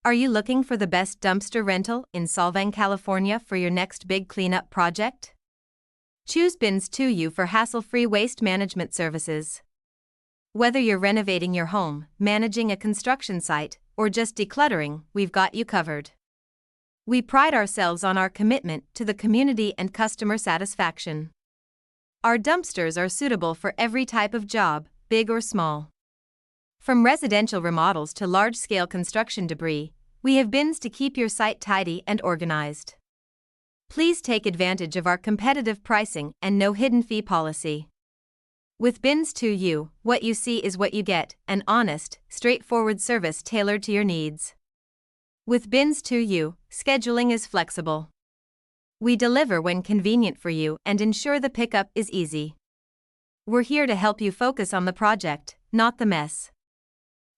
Are you looking for the best dumpster rental in Solvang, California for your next big cleanup project? Choose Binz 2U for hassle-free waste management services. Whether you're renovating your home, managing a construction site, or just decluttering, we've got you covered. We pride ourselves on our commitment to the community and customer satisfaction. Our dumpsters are suitable for every type of job, big or small. From residential remodels to large-scale construction debris, we have bins to keep your site tidy and organized. Please take advantage of our competitive pricing and no hidden fee policy. With Binz 2U, what you see is what you get, an honest, straightforward service tailored to your needs. With Binz 2U, scheduling is flexible. We deliver when convenient for you and ensure the pickup is easy. We're here to help you focus on the project, not the mess.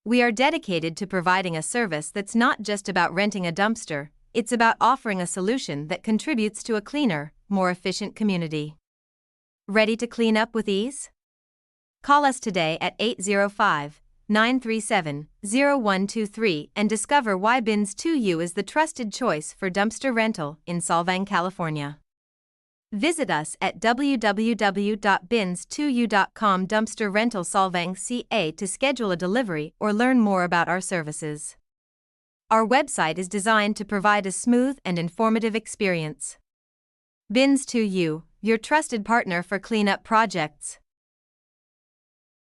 We are dedicated to providing a service that's not just about renting a dumpster, it's about offering a solution that contributes to a cleaner, more efficient community. Ready to clean up with ease? Call us today at 805-937-0123 and discover why Binz 2U is the trusted choice for dumpster rental in Solvang, California. Visit us at www.binz2u.com dumpster rental Solvang CA to schedule a delivery or learn more about our services. Our website is designed to provide a smooth and informative experience. Binz 2U, your trusted partner for cleanup projects.